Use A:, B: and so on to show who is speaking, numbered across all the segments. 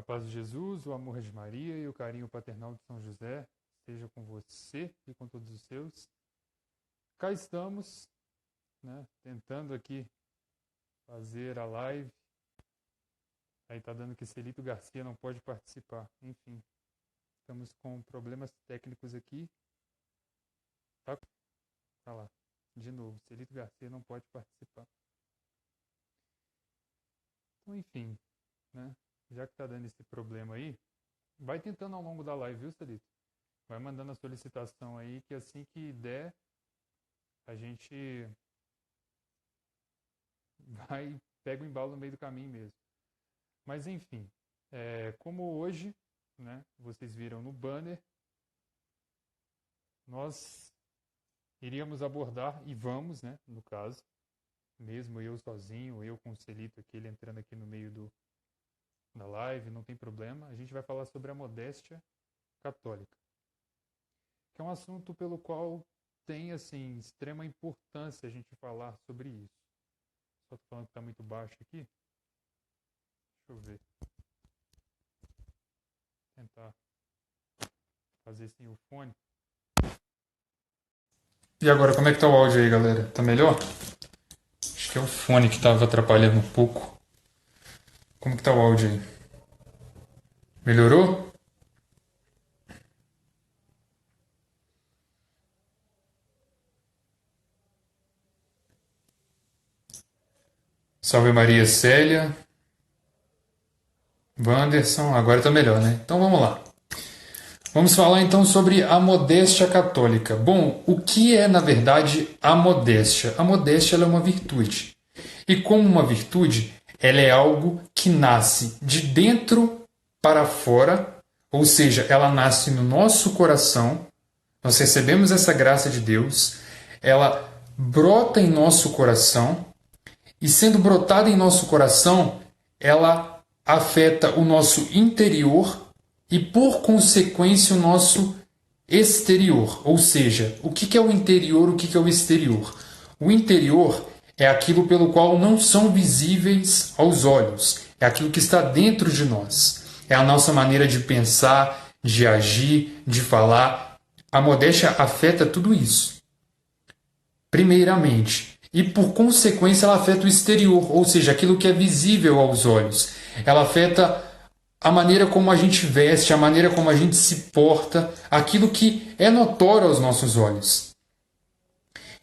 A: A paz de Jesus, o amor de Maria e o carinho paternal de São José esteja com você e com todos os seus. Cá estamos, tentando aqui fazer a live. Aí está dando que Celito Garcia não pode participar. Enfim, estamos com problemas técnicos aqui. Tá lá, de novo, Celito Garcia não pode participar. Então, enfim, já que está dando esse problema aí, vai tentando ao longo da live, viu, Celito? Vai mandando a solicitação aí, que assim que der, a gente pega o embalo no meio do caminho mesmo. Mas, enfim, como hoje, vocês viram no banner, nós iríamos abordar, e vamos, no caso, mesmo eu sozinho, eu com o Celito aqui, ele entrando aqui no meio da live, não tem problema. A gente vai falar sobre a modéstia católica, que é um assunto pelo qual tem, assim, extrema importância a gente falar sobre isso. Só tô falando que está muito baixo aqui. Deixa eu ver. Tentar fazer sem o fone. E agora, como é que tá o áudio aí, galera? Tá melhor? Acho que é o fone que estava atrapalhando um pouco. Como que tá o áudio aí? Melhorou? Salve Maria Célia. Wanderson, agora tá melhor, né? Então vamos lá. Vamos falar então sobre a modéstia católica. Bom, o que é na verdade a modéstia? A modéstia ela é uma virtude. E como uma virtude, ela é algo que nasce de dentro para fora, ou seja, ela nasce no nosso coração. Nós recebemos essa graça de Deus, ela brota em nosso coração, e sendo brotada em nosso coração, ela afeta o nosso interior e, por consequência, o nosso exterior. Ou seja, o que é o interior, o que é o exterior? O interior é aquilo pelo qual não são visíveis aos olhos, é aquilo que está dentro de nós. É a nossa maneira de pensar, de agir, de falar. A modéstia afeta tudo isso, primeiramente. E, por consequência, ela afeta o exterior, ou seja, aquilo que é visível aos olhos. Ela afeta a maneira como a gente veste, a maneira como a gente se porta, aquilo que é notório aos nossos olhos.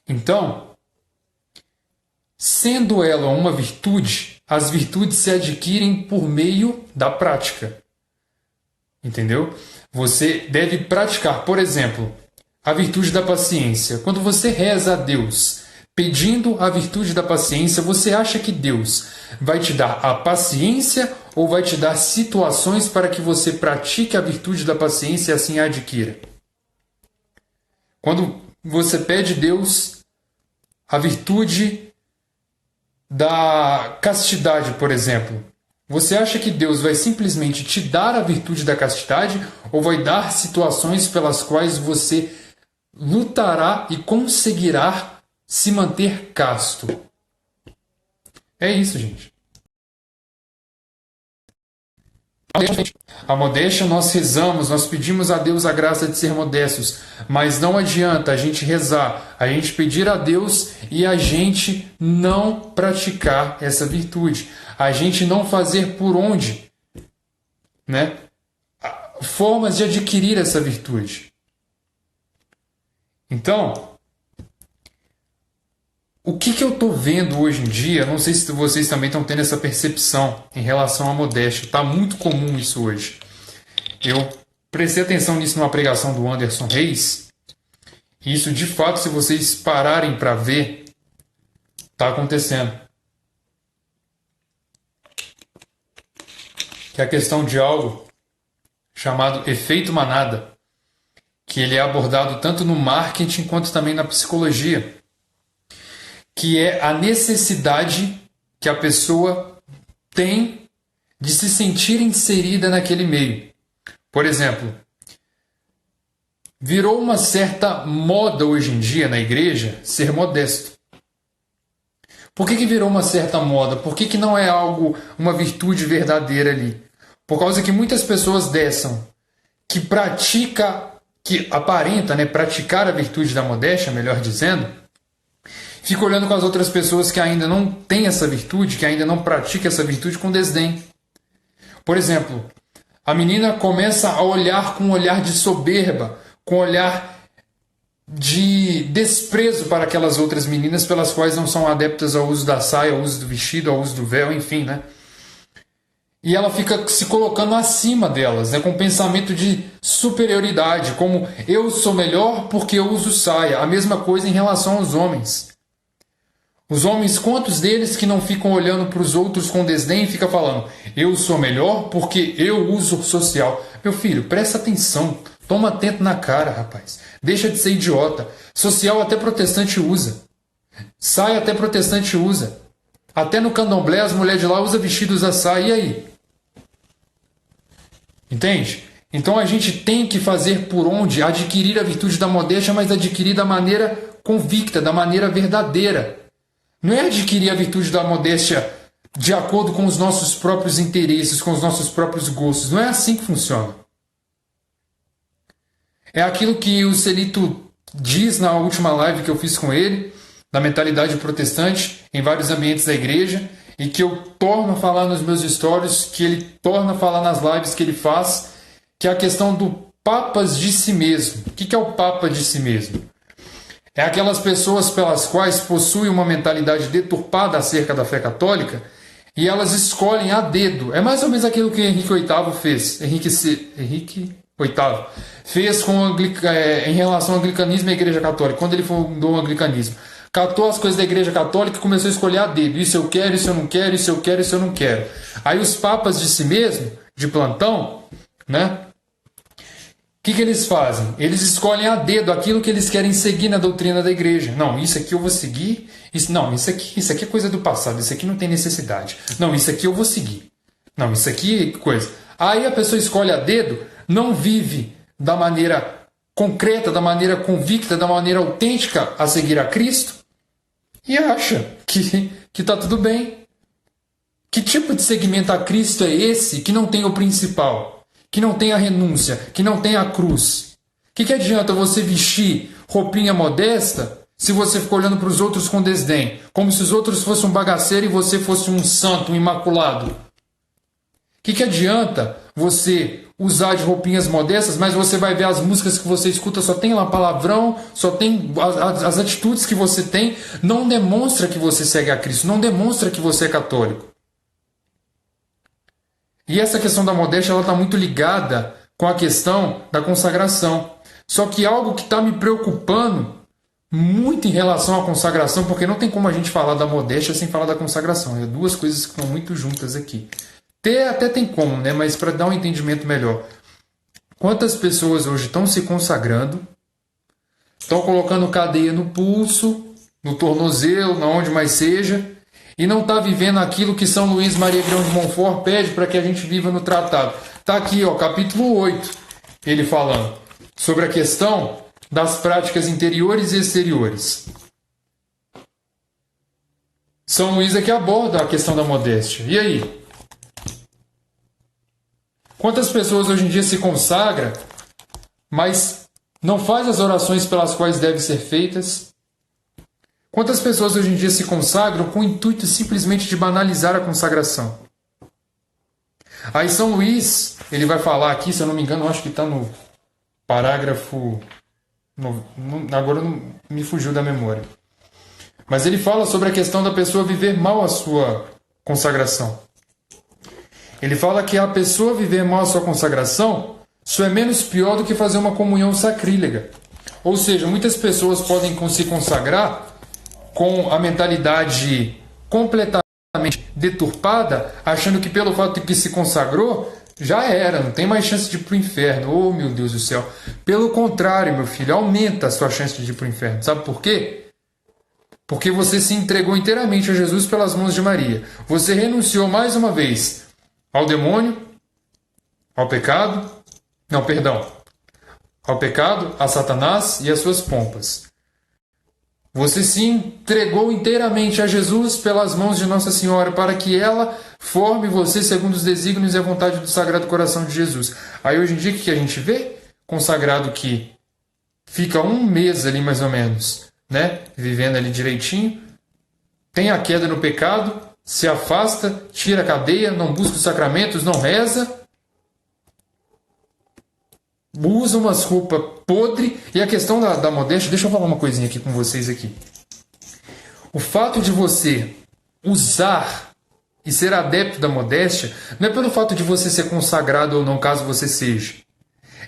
A: Então, sendo ela uma virtude, as virtudes se adquirem por meio da prática. Entendeu? Você deve praticar, por exemplo, a virtude da paciência. Quando você reza a Deus pedindo a virtude da paciência, você acha que Deus vai te dar a paciência ou vai te dar situações para que você pratique a virtude da paciência e assim a adquira? Quando você pede a Deus a virtude da castidade, por exemplo, você acha que Deus vai simplesmente te dar a virtude da castidade ou vai dar situações pelas quais você lutará e conseguirá se manter casto? É isso, gente. A modéstia nós rezamos, nós pedimos a Deus a graça de ser modestos, mas não adianta a gente rezar, a gente pedir a Deus e a gente não praticar essa virtude, a gente não fazer por onde, formas de adquirir essa virtude. Então, o que eu estou vendo hoje em dia, não sei se vocês também estão tendo essa percepção em relação à modéstia, está muito comum isso hoje. Eu prestei atenção nisso numa pregação do Anderson Reis, e isso de fato, se vocês pararem para ver, está acontecendo. Que é a questão de algo chamado efeito manada, que ele é abordado tanto no marketing quanto também na psicologia, que é a necessidade que a pessoa tem de se sentir inserida naquele meio. Por exemplo, virou uma certa moda hoje em dia na igreja ser modesto. Por que virou uma certa moda? Por que não é algo, uma virtude verdadeira ali? Por causa que muitas pessoas dessas que aparenta, né, praticar a virtude da modéstia, melhor dizendo, fica olhando com as outras pessoas que ainda não têm essa virtude, que ainda não praticam essa virtude com desdém. Por exemplo, a menina começa a olhar com um olhar de soberba, com um olhar de desprezo para aquelas outras meninas pelas quais não são adeptas ao uso da saia, ao uso do vestido, ao uso do véu, enfim, né? E ela fica se colocando acima delas, né, com um pensamento de superioridade, como eu sou melhor porque eu uso saia. A mesma coisa em relação aos homens. Os homens, quantos deles que não ficam olhando para os outros com desdém e ficam falando, eu sou melhor porque eu uso social. Meu filho, presta atenção, toma atento na cara, rapaz. Deixa de ser idiota. Social até protestante usa. Saia até protestante usa. Até no candomblé as mulheres de lá usam vestido, usa saia, e aí? Entende? Então a gente tem que fazer por onde adquirir a virtude da modéstia, mas adquirir da maneira convicta, da maneira verdadeira. Não é adquirir a virtude da modéstia de acordo com os nossos próprios interesses, com os nossos próprios gostos. Não é assim que funciona. É aquilo que o Celito diz na última live que eu fiz com ele, da mentalidade protestante, em vários ambientes da igreja, e que eu torno a falar nos meus stories, que ele torna a falar nas lives que ele faz, que é a questão do papas de si mesmo. O que é o papa de si mesmo? É aquelas pessoas pelas quais possuem uma mentalidade deturpada acerca da fé católica e elas escolhem a dedo. É mais ou menos aquilo que Henrique VIII fez. Henrique VIII fez em relação ao anglicanismo e à Igreja Católica, quando ele fundou o anglicanismo. Catou as coisas da Igreja Católica e começou a escolher a dedo. Isso eu quero, isso eu não quero, isso eu quero, isso eu não quero. Aí os papas de si mesmo, de plantão, né? O que eles fazem? Eles escolhem a dedo aquilo que eles querem seguir na doutrina da igreja. Não, isso aqui eu vou seguir. Isso aqui é coisa do passado. Isso aqui não tem necessidade. Não, isso aqui eu vou seguir. Não, isso aqui é coisa. Aí a pessoa escolhe a dedo, não vive da maneira concreta, da maneira convicta, da maneira autêntica a seguir a Cristo e acha que está tudo bem. Que tipo de seguimento a Cristo é esse que não tem o principal? Que não tem a renúncia, que não tem a cruz? Que adianta você vestir roupinha modesta se você ficar olhando para os outros com desdém, como se os outros fossem um bagaceiro e você fosse um santo, um imaculado? Que adianta você usar de roupinhas modestas, mas você vai ver as músicas que você escuta, só tem lá palavrão, só tem as atitudes que você tem, não demonstra que você segue a Cristo, não demonstra que você é católico. E essa questão da modéstia está muito ligada com a questão da consagração. Só que algo que está me preocupando muito em relação à consagração, porque não tem como a gente falar da modéstia sem falar da consagração. É duas coisas que estão muito juntas aqui. Até tem como, né? Mas para dar um entendimento melhor. Quantas pessoas hoje estão se consagrando, estão colocando cadeia no pulso, no tornozelo, na onde mais seja, e não está vivendo aquilo que São Luís Maria Grão de Montfort pede para que a gente viva no tratado. Está aqui, ó, capítulo 8, ele falando sobre a questão das práticas interiores e exteriores. São Luís é que aborda a questão da modéstia. E aí? Quantas pessoas hoje em dia se consagram, mas não faz as orações pelas quais devem ser feitas? Quantas pessoas hoje em dia se consagram com o intuito simplesmente de banalizar a consagração? Aí São Luís, ele vai falar aqui, se eu não me engano, acho que está no parágrafo... agora não me fugiu da memória. Mas ele fala sobre a questão da pessoa viver mal a sua consagração. Ele fala que a pessoa viver mal a sua consagração, isso é menos pior do que fazer uma comunhão sacrílega. Ou seja, muitas pessoas podem se consagrar com a mentalidade completamente deturpada, achando que pelo fato de que se consagrou, já era, não tem mais chance de ir para o inferno. Oh, meu Deus do céu. Pelo contrário, meu filho, aumenta a sua chance de ir para o inferno. Sabe por quê? Porque você se entregou inteiramente a Jesus pelas mãos de Maria. Você renunciou mais uma vez ao demônio, ao pecado, ao pecado, a Satanás e às suas pompas. Você se entregou inteiramente a Jesus pelas mãos de Nossa Senhora para que ela Forme você segundo os desígnios e a vontade do Sagrado Coração de Jesus. Aí hoje em dia o que a gente vê? Consagrado que fica um mês ali mais ou menos, né? Vivendo ali direitinho, tem a queda no pecado, se afasta, tira a cadeia, não busca os sacramentos, não reza, usa umas roupas podres. E a questão da modéstia, deixa eu falar uma coisinha aqui com vocês aqui. O fato de você usar e ser adepto da modéstia não é pelo fato de você ser consagrado ou não, caso você seja.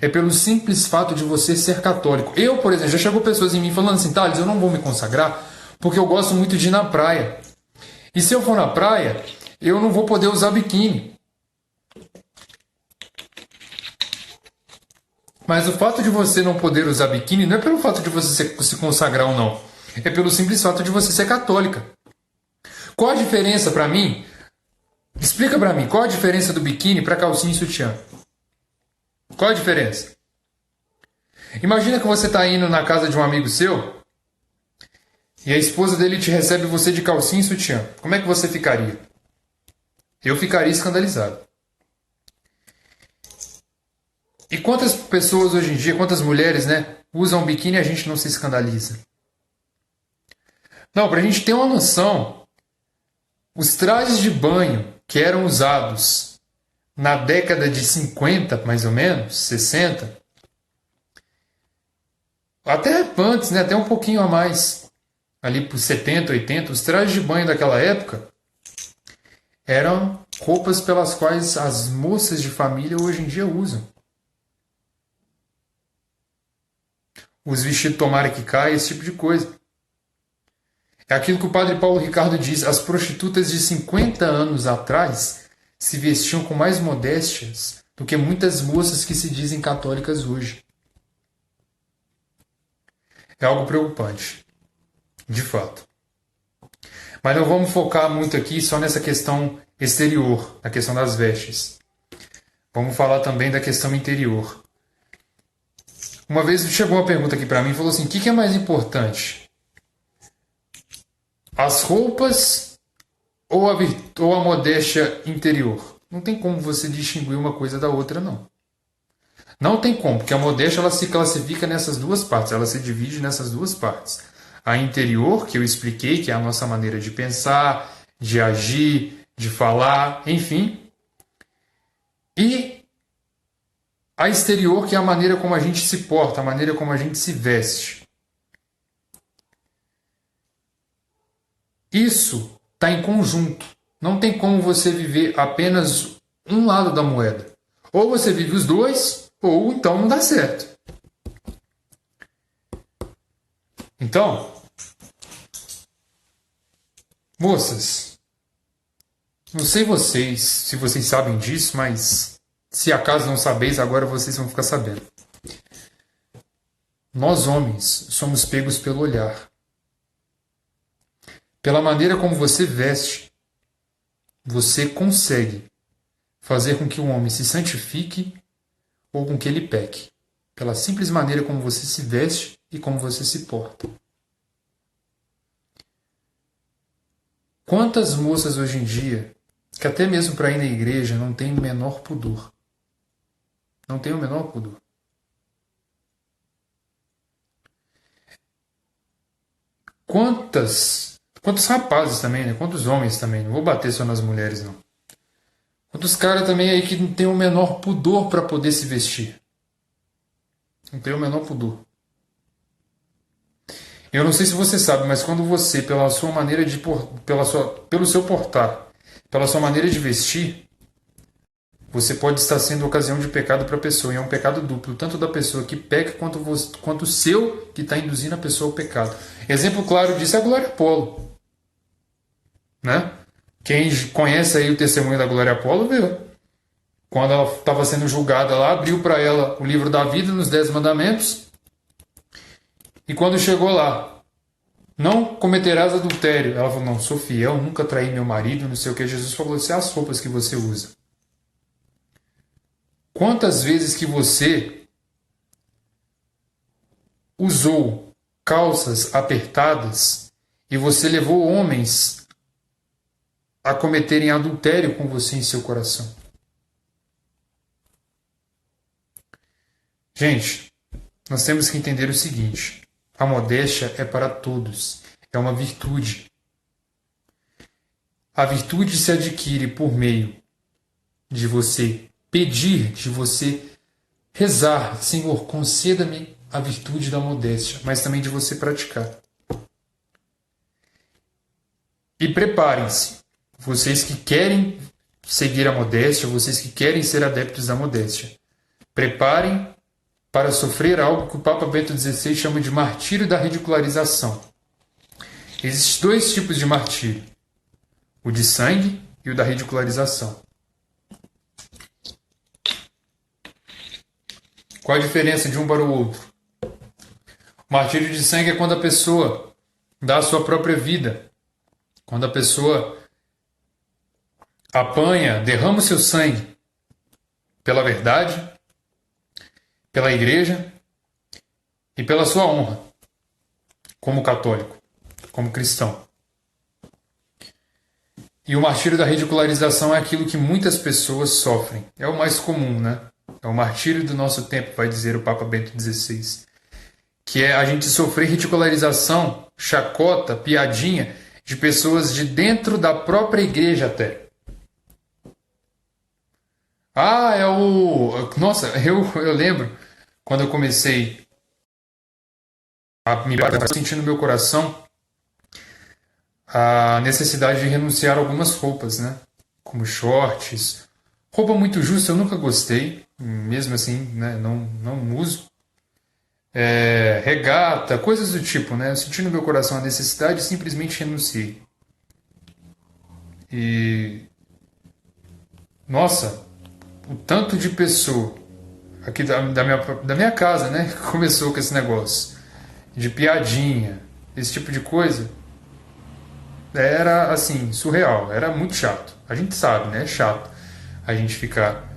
A: É pelo simples fato de você ser católico. Eu, por exemplo, já chegou pessoas em mim falando assim, Thales, eu não vou me consagrar porque eu gosto muito de ir na praia. E se eu for na praia, eu não vou poder usar biquíni. Mas o fato de você não poder usar biquíni não é pelo fato de você se consagrar ou não. É pelo simples fato de você ser católica. Qual a diferença para mim? Explica para mim, qual a diferença do biquíni para calcinha e sutiã? Qual a diferença? Imagina que você está indo na casa de um amigo seu e a esposa dele te recebe você de calcinha e sutiã. Como é que você ficaria? Eu ficaria escandalizado. E quantas pessoas hoje em dia, quantas mulheres, né, usam biquíni e a gente não se escandaliza? Não, para a gente ter uma noção, os trajes de banho que eram usados na década de 50, mais ou menos, 60, até antes, né, até um pouquinho a mais, ali por 70, 80, os trajes de banho daquela época eram roupas pelas quais as moças de família hoje em dia usam. Os vestidos tomara que caia, esse tipo de coisa. É aquilo que o padre Paulo Ricardo diz, as prostitutas de 50 anos atrás se vestiam com mais modéstias do que muitas moças que se dizem católicas hoje. É algo preocupante, de fato. Mas não vamos focar muito aqui só nessa questão exterior, na questão das vestes. Vamos falar também da questão interior. Uma vez chegou uma pergunta aqui para mim e falou assim, o que é mais importante? As roupas ou a modéstia interior? Não tem como você distinguir uma coisa da outra, não. Não tem como, porque a modéstia ela se classifica nessas duas partes, ela se divide nessas duas partes. A interior, que eu expliquei, que é a nossa maneira de pensar, de agir, de falar, enfim. E a exterior, que é a maneira como a gente se porta, a maneira como a gente se veste. Isso está em conjunto. Não tem como você viver apenas um lado da moeda. Ou você vive os dois, ou então não dá certo. Então, moças, não sei vocês, se vocês sabem disso, mas se acaso não sabeis, agora vocês vão ficar sabendo. Nós homens somos pegos pelo olhar. Pela maneira como você veste, você consegue fazer com que um homem se santifique ou com que ele peque. Pela simples maneira como você se veste e como você se porta. Quantas moças hoje em dia, que até mesmo para ir na igreja, não tem o menor pudor. Não tem o menor pudor. Quantos rapazes também, né? Quantos homens também. Não vou bater só nas mulheres, não. Quantos caras também aí que não tem o menor pudor para poder se vestir. Não tem o menor pudor. Eu não sei se você sabe, mas quando você, pela sua maneira de pelo seu portar, pela sua maneira de vestir, você pode estar sendo ocasião de pecado para a pessoa. E é um pecado duplo, tanto da pessoa que peca quanto o seu que está induzindo a pessoa ao pecado. Exemplo claro disso é a Glória Apolo. Né? Quem conhece aí o testemunho da Glória Apolo, viu? Quando ela estava sendo julgada lá, abriu para ela o livro da vida nos 10 mandamentos. E quando chegou lá, não cometerás adultério. Ela falou, não, sou fiel, nunca traí meu marido, não sei o que. Jesus falou, isso é as roupas que você usa. Quantas vezes que você usou calças apertadas e você levou homens a cometerem adultério com você em seu coração. Gente, nós temos que entender o seguinte: a modéstia é para todos, é uma virtude. A virtude se adquire por meio de você pedir, de você rezar, Senhor, conceda-me a virtude da modéstia, mas também de você praticar. E preparem-se, vocês que querem seguir a modéstia, vocês que querem ser adeptos da modéstia. Preparem para sofrer algo que o Papa Bento XVI chama de martírio da ridicularização. Existem dois tipos de martírio: o de sangue e o da ridicularização. Qual a diferença de um para o outro? O martírio de sangue é quando a pessoa dá a sua própria vida, quando a pessoa apanha, derrama o seu sangue pela verdade, pela igreja e pela sua honra, como católico, como cristão. E o martírio da ridicularização é aquilo que muitas pessoas sofrem. É o mais comum, né? É o martírio do nosso tempo, vai dizer o Papa Bento XVI. Que é a gente sofrer ridicularização, chacota, piadinha de pessoas de dentro da própria igreja até. Nossa, eu lembro quando eu comecei a me sentir no meu coração a necessidade de renunciar a algumas roupas, né? Como shorts. Roupa muito justa eu nunca gostei, mesmo assim, né? Não uso. Regata, coisas do tipo, né? Eu senti no meu coração a necessidade e simplesmente renunciei. E nossa, o tanto de pessoa aqui da minha casa, né, que começou com esse negócio de piadinha, esse tipo de coisa, era assim, surreal, era muito chato. A gente sabe, né? É chato a gente ficar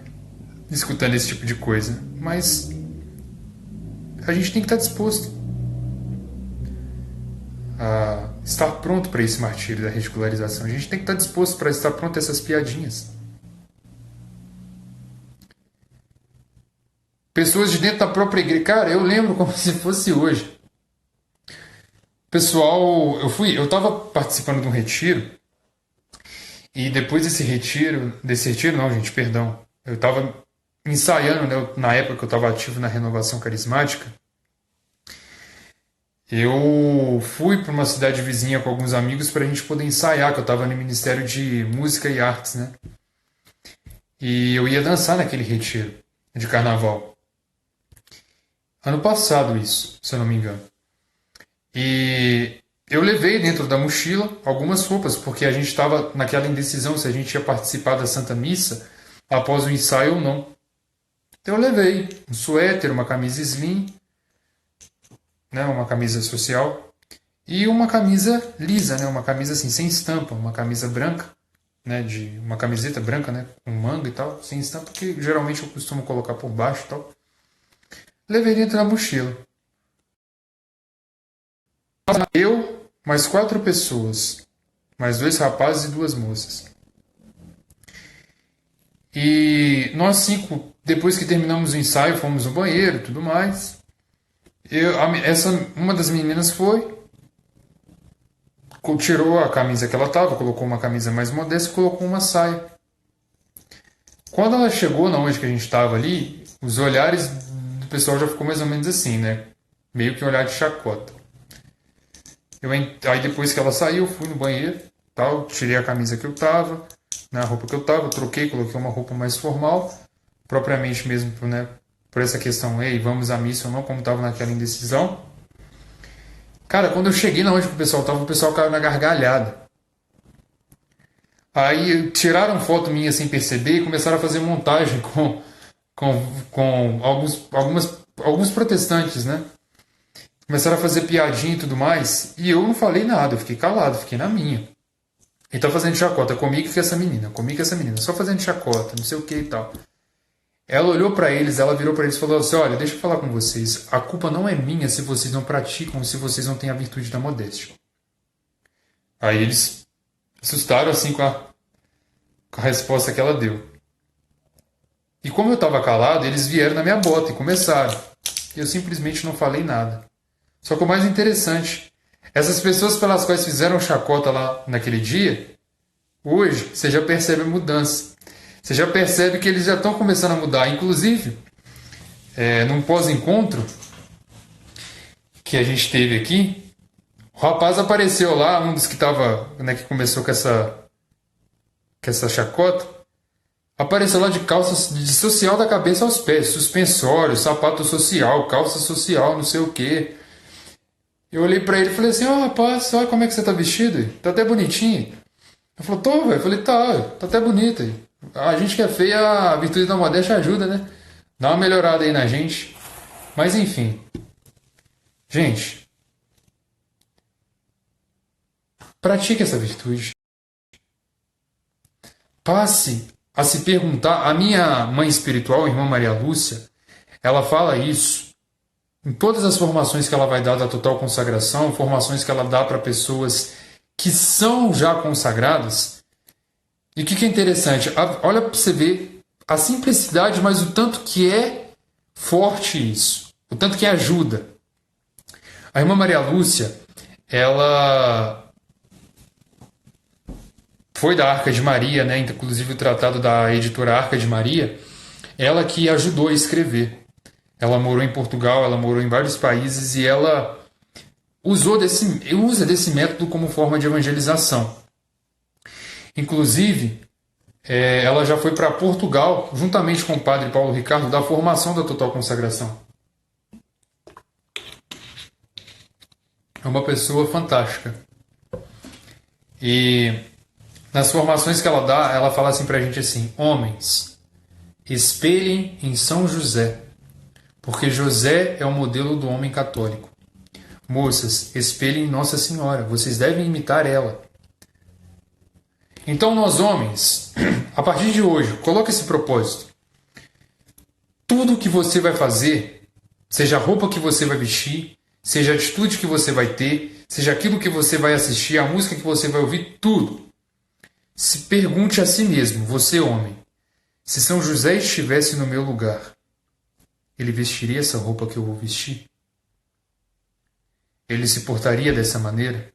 A: escutando esse tipo de coisa, mas a gente tem que estar disposto a estar pronto para esse martírio da ridicularização. A gente tem que estar disposto para estar pronto a essas piadinhas. Pessoas de dentro da própria igreja. Cara, eu lembro como se fosse hoje. Pessoal, eu estava participando de um retiro e depois desse retiro não, gente, perdão, eu estava ensaiando, né, na época que eu estava ativo na Renovação Carismática. Eu fui para uma cidade vizinha com alguns amigos para a gente poder ensaiar, que eu estava no Ministério de Música e Artes, né? E eu ia dançar naquele retiro de carnaval. Ano passado isso, se eu não me engano. E eu levei dentro da mochila algumas roupas, porque a gente estava naquela indecisão se a gente ia participar da Santa Missa após o ensaio ou não. Então eu levei um suéter, uma camisa slim, né, uma camisa social, e uma camisa lisa, né, uma camisa assim, sem estampa, uma camisa branca, né, de uma camiseta branca, né, com manga e tal, sem estampa, que geralmente eu costumo colocar por baixo e tal. Levei dentro da mochila. Eu, mais 4 pessoas, mais 2 rapazes e 2 moças. E nós 5, depois que terminamos o ensaio, fomos no banheiro e tudo mais. Uma das meninas tirou a camisa que ela estava, colocou uma camisa mais modesta e colocou uma saia. Quando ela chegou na onde que a gente estava ali, os olhares do pessoal já ficou mais ou menos assim, né? Meio que um olhar de chacota. Aí depois que ela saiu, eu fui no banheiro, tal, tirei a camisa que eu estava, né, a roupa que eu estava, troquei, coloquei uma roupa mais formal, propriamente mesmo, né, por essa questão, ei, vamos à missa ou não, como estava naquela indecisão. Cara, quando eu cheguei na onde o pessoal estava, o pessoal caiu na gargalhada. Aí tiraram foto minha sem perceber e começaram a fazer montagem com alguns protestantes, né? Começaram a fazer piadinha e tudo mais, e eu não falei nada, eu fiquei calado, fiquei na minha. E tá fazendo chacota comigo e com essa menina, só fazendo chacota, não sei o que e tal. Ela olhou pra eles, ela virou pra eles e falou assim: olha, deixa eu falar com vocês, a culpa não é minha se vocês não praticam, se vocês não têm a virtude da modéstia. Aí eles assustaram assim com a com a resposta que ela deu. E como eu estava calado, eles vieram na minha bota e começaram. Eu simplesmente não falei nada. Só que o mais interessante, essas pessoas pelas quais fizeram chacota lá naquele dia, hoje você já percebe a mudança. Você já percebe que eles já estão começando a mudar. Inclusive, num pós-encontro que a gente teve aqui, o rapaz apareceu lá, um dos que estava, né, que começou com essa chacota, apareceu lá de calça de social da cabeça aos pés, suspensório, sapato social, calça social, não sei o quê. Eu olhei pra ele e falei assim, rapaz, olha como é que você tá vestido, tá até bonitinho. Ele falou, tô, velho. Eu falei, tá até bonito. A gente que é feia, a virtude da modéstia ajuda, né? Dá uma melhorada aí na gente. Mas enfim. Gente, pratique essa virtude. Passe a se perguntar. A minha mãe espiritual, a irmã Maria Lúcia, ela fala isso em todas as formações que ela vai dar da total consagração, formações que ela dá para pessoas que são já consagradas. E o que é interessante? Olha para você ver a simplicidade, mas o tanto que é forte isso. O tanto que ajuda. A irmã Maria Lúcia, ela foi da Arca de Maria, né? Inclusive o tratado da editora Arca de Maria, ela que ajudou a escrever. Ela morou em Portugal, ela morou em vários países e ela usa desse método como forma de evangelização. Inclusive, ela já foi para Portugal, juntamente com o padre Paulo Ricardo, da formação da total consagração. É uma pessoa fantástica. E nas formações que ela dá, ela fala assim para a gente assim, homens, espelhem em São José, porque José é o modelo do homem católico. Moças, espelhem em Nossa Senhora, vocês devem imitar ela. Então nós homens, a partir de hoje, coloque esse propósito. Tudo que você vai fazer, seja a roupa que você vai vestir, seja a atitude que você vai ter, seja aquilo que você vai assistir, a música que você vai ouvir, tudo. Se pergunte a si mesmo, você homem, se São José estivesse no meu lugar, ele vestiria essa roupa que eu vou vestir? Ele se portaria dessa maneira?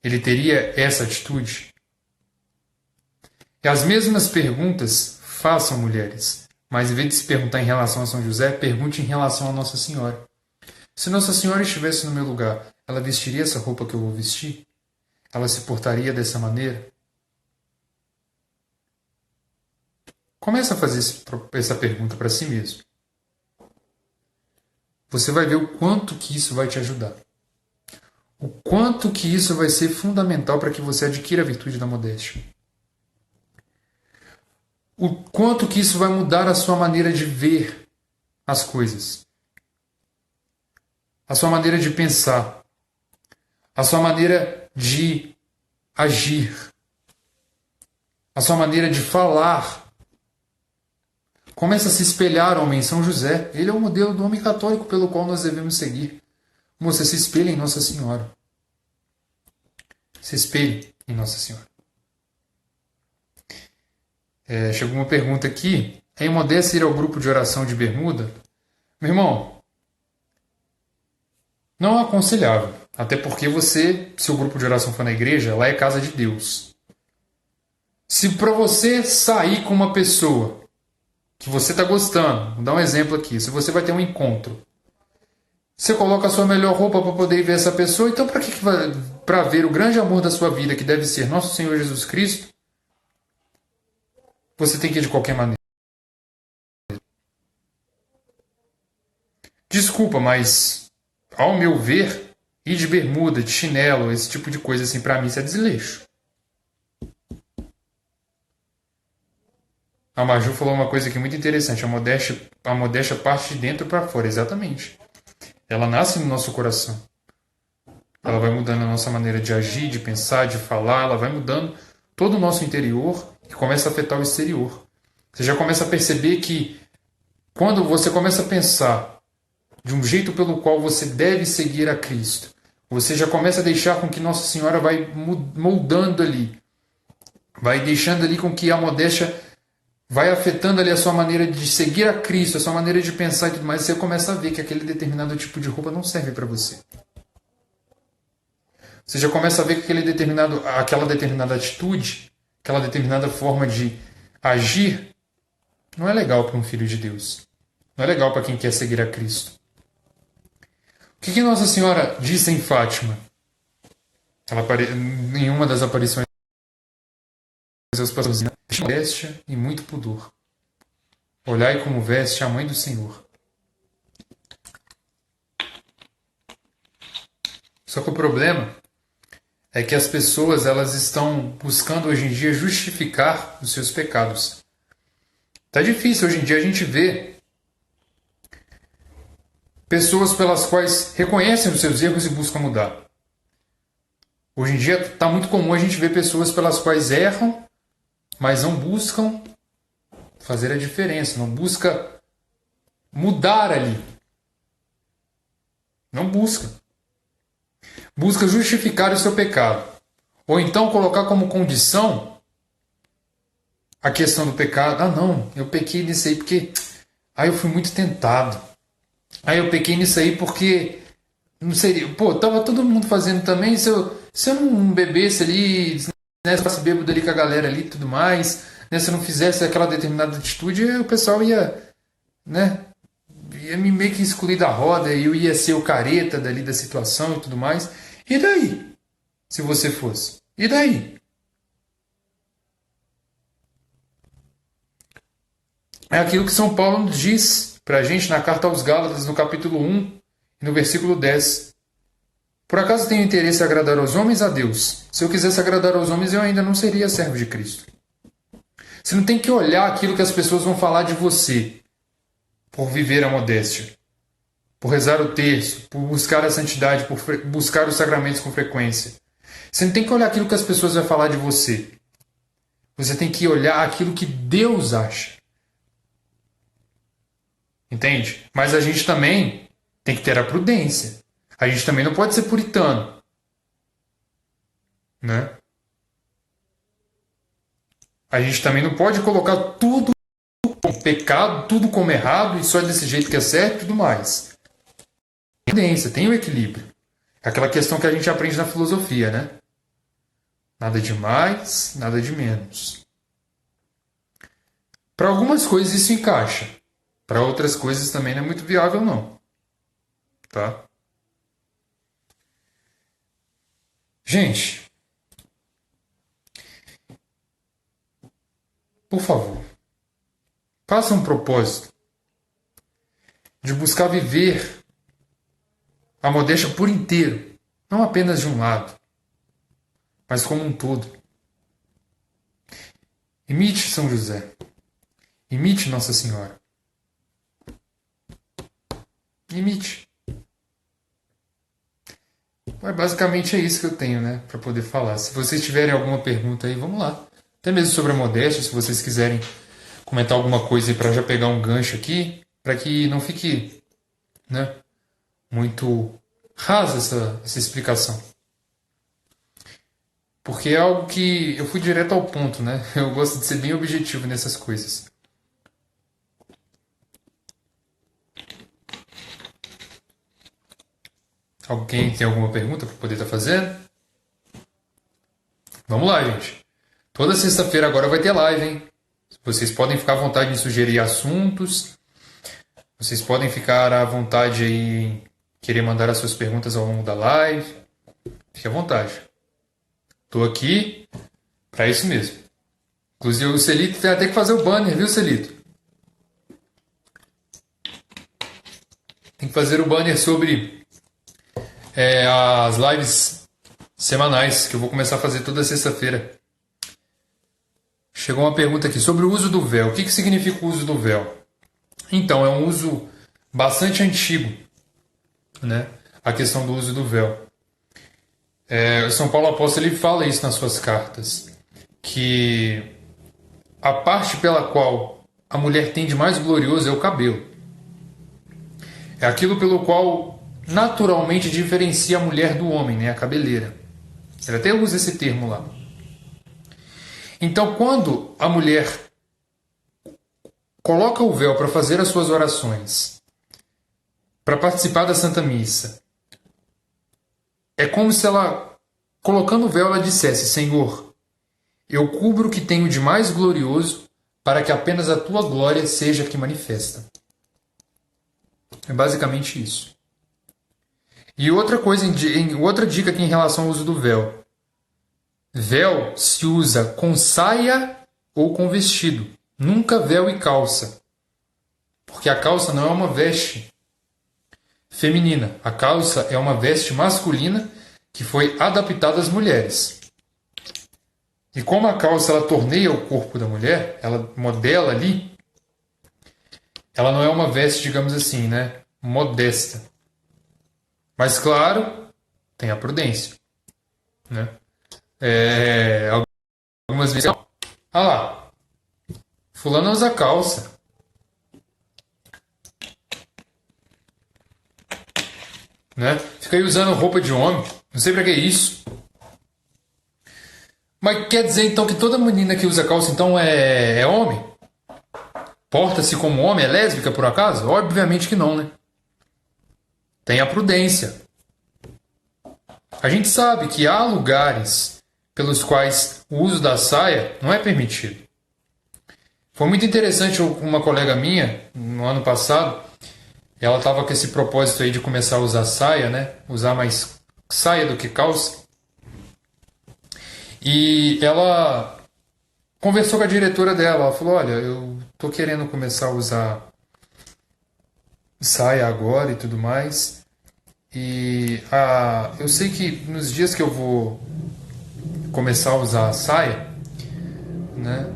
A: Ele teria essa atitude? E as mesmas perguntas façam, mulheres, mas em vez de se perguntar em relação a São José, pergunte em relação a Nossa Senhora. Se Nossa Senhora estivesse no meu lugar, ela vestiria essa roupa que eu vou vestir? Ela se portaria dessa maneira? Comece a fazer essa pergunta para si mesmo. Você vai ver o quanto que isso vai te ajudar. O quanto que isso vai ser fundamental para que você adquira a virtude da modéstia. O quanto que isso vai mudar a sua maneira de ver as coisas. A sua maneira de pensar. A sua maneira de agir. A sua maneira de falar. Começa a se espelhar, homem, em São José. Ele é o modelo do homem católico pelo qual nós devemos seguir. Moça, se espelhe em Nossa Senhora. Se espelhe em Nossa Senhora. Chegou uma pergunta aqui. É imodéstia ir ao grupo de oração de bermuda? Meu irmão, não é aconselhável. Até porque se o grupo de oração for na igreja, lá é casa de Deus. Se para você sair com uma pessoa que você está gostando, vou dar um exemplo aqui, se você vai ter um encontro, você coloca a sua melhor roupa para poder ver essa pessoa, então para ver o grande amor da sua vida, que deve ser nosso Senhor Jesus Cristo, você tem que ir de qualquer maneira. Desculpa, mas ao meu ver, ir de bermuda, de chinelo, esse tipo de coisa assim, para mim isso é desleixo. A Maju falou uma coisa aqui muito interessante, a modéstia parte de dentro para fora, exatamente. Ela nasce no nosso coração. Ela vai mudando a nossa maneira de agir, de pensar, de falar, ela vai mudando todo o nosso interior e começa a afetar o exterior. Você já começa a perceber que quando você começa a pensar de um jeito pelo qual você deve seguir a Cristo, você já começa a deixar com que Nossa Senhora vai moldando ali vai deixando ali com que a modéstia vai afetando ali a sua maneira de seguir a Cristo, a sua maneira de pensar e tudo mais, você começa a ver que aquele determinado tipo de roupa não serve para você. Você já começa a ver que aquela determinada atitude, aquela determinada forma de agir, não é legal para um filho de Deus. Não é legal para quem quer seguir a Cristo. O que Nossa Senhora disse em Fátima? Em uma das aparições aos pastores, modéstia e muito pudor. Olhai como veste a mãe do Senhor. Só que o problema é que as pessoas elas estão buscando hoje em dia justificar os seus pecados. Tá difícil hoje em dia a gente ver pessoas pelas quais reconhecem os seus erros e buscam mudar. Hoje em dia está muito comum a gente ver pessoas pelas quais erram, mas não buscam fazer a diferença, não busca mudar ali. Não busca. Busca justificar o seu pecado. Ou então colocar como condição a questão do pecado. Ah, não, eu pequei nisso aí porque eu fui muito tentado. Eu pequei nisso aí porque não seria. Pô, tava todo mundo fazendo também. Se eu não bebesse ali, né, se fosse bêbado ali com a galera ali e tudo mais, né, se eu não fizesse aquela determinada atitude, o pessoal ia, né, ia me meio que excluir da roda e eu ia ser o careta dali da situação e tudo mais. E daí? Se você fosse? E daí? É aquilo que São Paulo nos diz para a gente na carta aos Gálatas, no capítulo 1, no versículo 10. Por acaso tenho interesse em agradar aos homens? A Deus. Se eu quisesse agradar aos homens, eu ainda não seria servo de Cristo. Você não tem que olhar aquilo que as pessoas vão falar de você por viver a modéstia, por rezar o terço, por buscar a santidade, por buscar os sacramentos com frequência. Você não tem que olhar aquilo que as pessoas vão falar de você. Você tem que olhar aquilo que Deus acha. Entende? Mas a gente também tem que ter a prudência. A gente também não pode ser puritano. Né? A gente também não pode colocar tudo como pecado, tudo como errado, e só desse jeito que é certo e tudo mais. Tem prudência, tem o equilíbrio. É aquela questão que a gente aprende na filosofia, né? Nada de mais, nada de menos. Para algumas coisas isso encaixa. Para outras coisas também não é muito viável, não. Tá? Gente, por favor, faça um propósito de buscar viver a modéstia por inteiro, não apenas de um lado, mas como um todo. Imite São José. Imite Nossa Senhora. Imite. Basicamente é isso que eu tenho, né, para poder falar. Se vocês tiverem alguma pergunta aí, vamos lá. Até mesmo sobre a modéstia, se vocês quiserem comentar alguma coisa aí para já pegar um gancho aqui, para que não fique, né, muito rasa essa explicação. Porque é algo que eu fui direto ao ponto, né? Eu gosto de ser bem objetivo nessas coisas. Alguém tem alguma pergunta para poder estar fazendo? Vamos lá, gente. Toda sexta-feira agora vai ter live, hein? Vocês podem ficar à vontade em sugerir assuntos. Vocês podem ficar à vontade em querer mandar as suas perguntas ao longo da live. Fique à vontade. Estou aqui para isso mesmo. Inclusive o Celito vai ter que fazer o banner, viu, Celito? Tem que fazer o banner sobre as lives semanais, que eu vou começar a fazer toda sexta-feira. Chegou uma pergunta aqui sobre o uso do véu. O que significa o uso do véu? Então, é um uso bastante antigo, né? A questão do uso do véu. São Paulo Apóstolo ele fala isso nas suas cartas, que a parte pela qual a mulher tem de mais glorioso é o cabelo. É aquilo pelo qual naturalmente diferencia a mulher do homem, né? A cabeleira. Ele até usa esse termo lá. Então, quando a mulher coloca o véu para fazer as suas orações, para participar da Santa Missa, é como se ela, colocando o véu, ela dissesse: Senhor, eu cubro o que tenho de mais glorioso para que apenas a tua glória seja a que manifesta. É basicamente isso. E outra coisa, outra dica aqui em relação ao uso do véu. Véu se usa com saia ou com vestido. Nunca véu e calça. Porque a calça não é uma veste feminina. A calça é uma veste masculina que foi adaptada às mulheres. E como a calça ela torneia o corpo da mulher, ela modela ali, ela não é uma veste, digamos assim, né, modesta. Mas, claro, tem a prudência. Né? Algumas vezes... Ah lá, fulano usa calça. Né? Fica aí usando roupa de homem. Não sei pra que isso. Mas quer dizer então que toda menina que usa calça então é homem? Porta-se como homem? É lésbica por acaso? Obviamente que não, né? Tenha prudência. A gente sabe que há lugares pelos quais o uso da saia não é permitido. Foi muito interessante uma colega minha, no ano passado, ela estava com esse propósito aí de começar a usar saia, né? Usar mais saia do que calça. E ela conversou com a diretora dela. Ela falou: olha, eu tô querendo começar a usar saia agora e tudo mais. E eu sei que nos dias que eu vou começar a usar a saia, né,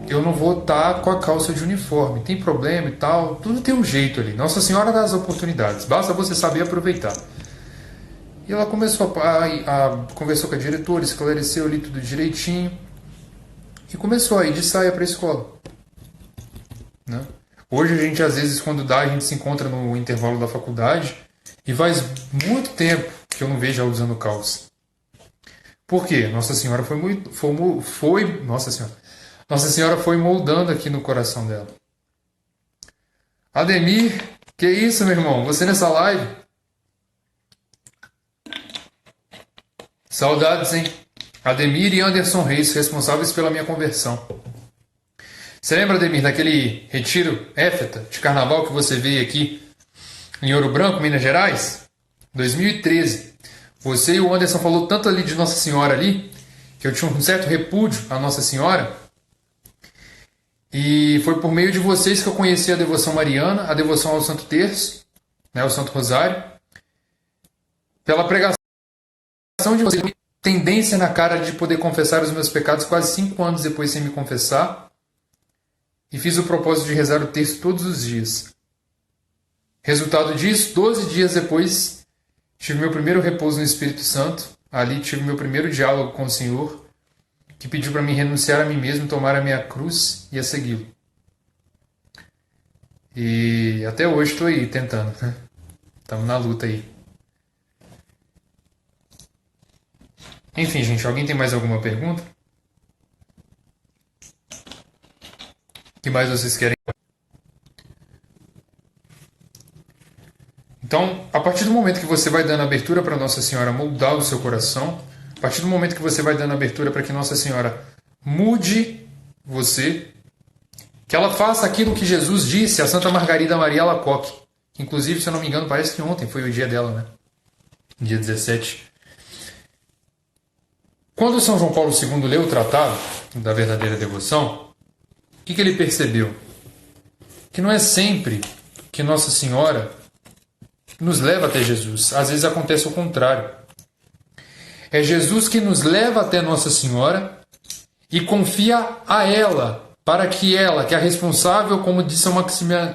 A: eu não vou estar com a calça de uniforme. Tem problema e tal. Tudo tem um jeito ali. Nossa Senhora dá as oportunidades. Basta você saber aproveitar. E ela começou conversou com a diretora, esclareceu ali tudo direitinho. E começou a ir de saia para a escola. Né? Hoje a gente, às vezes, quando dá, a gente se encontra no intervalo da faculdade e faz muito tempo que eu não vejo ela usando calça. Por quê? Nossa Senhora Nossa Senhora foi moldando aqui no coração dela. Ademir, que isso, meu irmão? Você nessa live? Saudades, hein? Ademir e Anderson Reis, responsáveis pela minha conversão. Você lembra, Ademir, daquele retiro éfeta de carnaval que você veio aqui em Ouro Branco, Minas Gerais? 2013. Você e o Anderson falou tanto ali de Nossa Senhora ali, que eu tinha um certo repúdio à Nossa Senhora. E foi por meio de vocês que eu conheci a devoção mariana, a devoção ao Santo Terço, né, ao Santo Rosário. Pela pregação de vocês, tendência na cara de poder confessar os meus pecados quase 5 anos depois sem me confessar. E fiz o propósito de rezar o terço todos os dias. Resultado disso, 12 dias depois, tive meu primeiro repouso no Espírito Santo. Ali tive meu primeiro diálogo com o Senhor, que pediu para mim renunciar a mim mesmo, tomar a minha cruz e a segui-lo. E até hoje estou aí tentando, né? Estamos na luta aí. Enfim, gente, alguém tem mais alguma pergunta? O que mais vocês querem? Então, a partir do momento que você vai dando abertura para Nossa Senhora moldar o seu coração, a partir do momento que você vai dando abertura para que Nossa Senhora mude você, que ela faça aquilo que Jesus disse a Santa Margarida Maria Alacoque, que inclusive, se eu não me engano, parece que ontem foi o dia dela, né? Dia 17. Quando São João Paulo II leu o Tratado da Verdadeira Devoção, o que ele percebeu? Que não é sempre que Nossa Senhora nos leva até Jesus. Às vezes acontece o contrário. É Jesus que nos leva até Nossa Senhora e confia a ela, para que ela, que é a responsável, como diz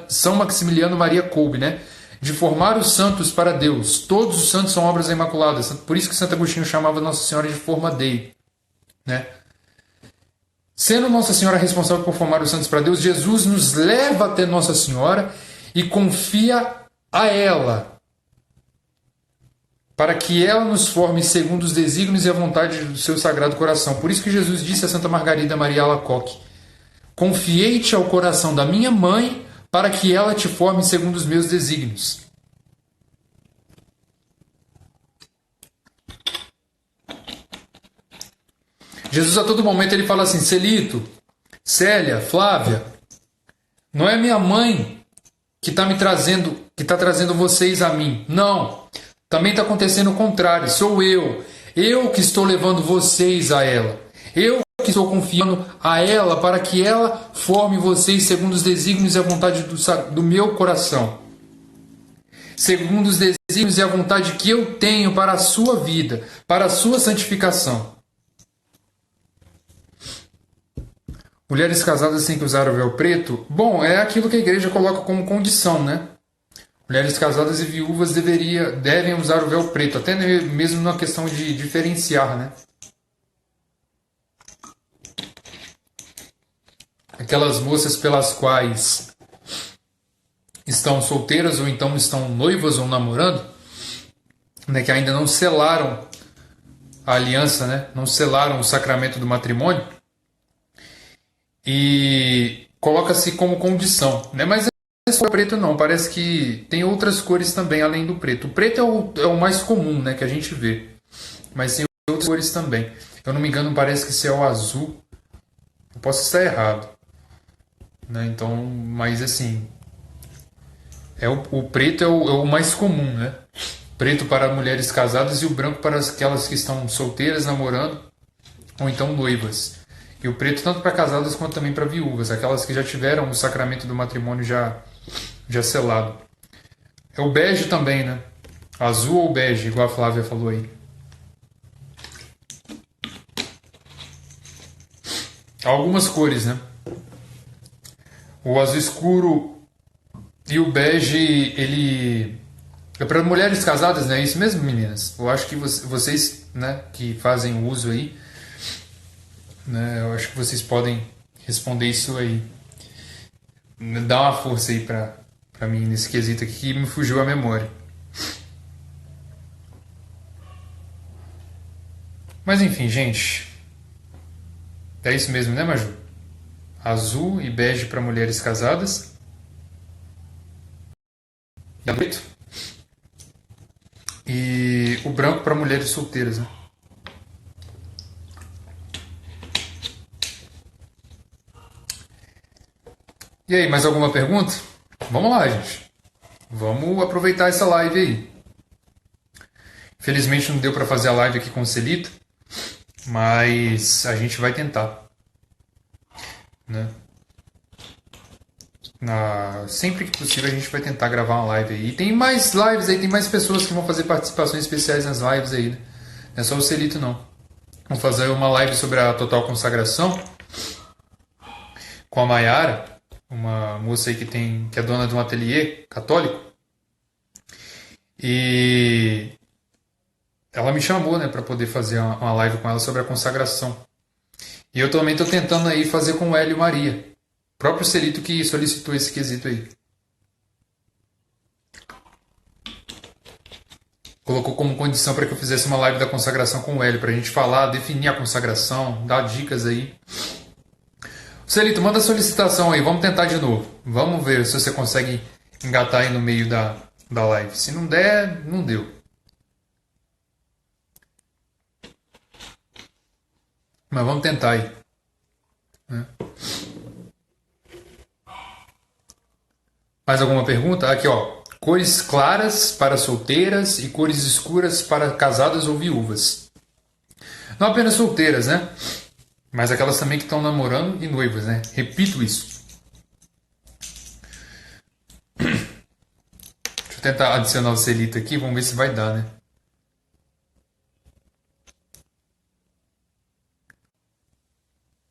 A: São Maximiliano Maria Kolbe, né, de formar os santos para Deus. Todos os santos são obras imaculadas. Por isso que Santo Agostinho chamava Nossa Senhora de Forma Dei. Né? Sendo Nossa Senhora responsável por formar os santos para Deus, Jesus nos leva até Nossa Senhora e confia a ela para que ela nos forme segundo os desígnios e a vontade do seu sagrado coração. Por isso que Jesus disse a Santa Margarida Maria Alacoque: confiei-te ao coração da minha mãe para que ela te forme segundo os meus desígnios. Jesus a todo momento ele fala assim: Celito, Célia, Flávia, não é minha mãe que está me trazendo, que está trazendo vocês a mim. Não. Também está acontecendo o contrário. Sou eu. Eu que estou levando vocês a ela. Eu que estou confiando a ela para que ela forme vocês segundo os desígnios e a vontade do meu coração. Segundo os desígnios e a vontade que eu tenho para a sua vida, para a sua santificação. Mulheres casadas têm que usar o véu preto? Bom, é aquilo que a igreja coloca como condição, né? Mulheres casadas e viúvas devem usar o véu preto, até mesmo na questão de diferenciar, né? Aquelas moças pelas quais estão solteiras ou então estão noivas ou namorando, né, que ainda não selaram a aliança, né? Não selaram o sacramento do matrimônio, e coloca-se como condição, né? Mas não é só preto não, parece que tem outras cores também além do preto. O preto é o mais comum, né, que a gente vê, mas tem outras cores também. Eu não me engano, parece que esse é o azul. Eu posso estar errado, né? Então, mas assim, o preto é o mais comum, né? Preto para mulheres casadas e o branco para aquelas que estão solteiras, namorando ou então noivas. E o preto tanto para casadas quanto também para viúvas, aquelas que já tiveram o sacramento do matrimônio já selado. É o bege também, né? Azul ou bege, igual a Flávia falou aí. Algumas cores, né? O azul escuro e o bege, ele é para mulheres casadas, né? É isso mesmo, meninas? Eu acho que vocês, né, que fazem uso aí, né, eu acho que vocês podem responder isso aí. Dá uma força aí pra mim nesse quesito aqui que me fugiu a memória. Mas enfim, gente. É isso mesmo, né, Maju? Azul e bege para mulheres casadas. E preto. E o branco para mulheres solteiras, né? E aí, mais alguma pergunta? Vamos lá, gente. Vamos aproveitar essa live aí. Infelizmente não deu para fazer a live aqui com o Celito, mas a gente vai tentar, né? Sempre que possível a gente vai tentar gravar uma live aí. E tem mais lives aí, tem mais pessoas que vão fazer participações especiais nas lives aí, né? Não é só o Celito não. Vamos fazer uma live sobre a total consagração com a Maiara, uma moça aí que é dona de um ateliê católico. E ela me chamou, né, para poder fazer uma live com ela sobre a consagração. E eu também estou tentando aí fazer com o Hélio e Maria. O próprio Celito que solicitou esse quesito aí. Colocou como condição para que eu fizesse uma live da consagração com o Hélio, para a gente falar, definir a consagração, dar dicas aí. Celito, manda a solicitação aí, vamos tentar de novo. Vamos ver se você consegue engatar aí no meio da live. Se não der, não deu. Mas vamos tentar aí. Né? Mais alguma pergunta? Aqui, ó. Cores claras para solteiras e cores escuras para casadas ou viúvas. Não apenas solteiras, né? Mas aquelas também que estão namorando e noivas, né? Repito isso. Deixa eu tentar adicionar o Celito aqui, vamos ver se vai dar, né?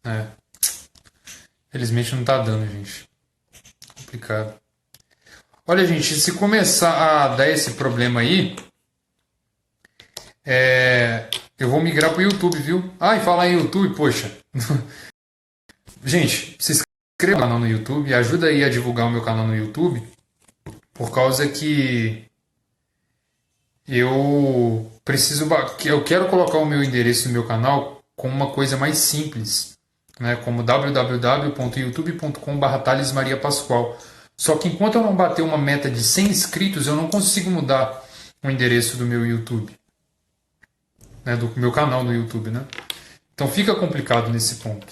A: É. Felizmente não tá dando, gente. Complicado. Olha, gente, se começar a dar esse problema aí, eu vou migrar pro YouTube, viu? Ah, e falar em YouTube, poxa. Gente, se inscreva no canal no YouTube, ajuda aí a divulgar o meu canal no YouTube, por causa que eu quero colocar o meu endereço no meu canal com uma coisa mais simples, né, como www.youtube.com/Thales Maria Pascoal. Só que enquanto eu não bater uma meta de 100 inscritos, eu não consigo mudar o endereço do meu YouTube, né, do meu canal no YouTube, né? Então fica complicado nesse ponto.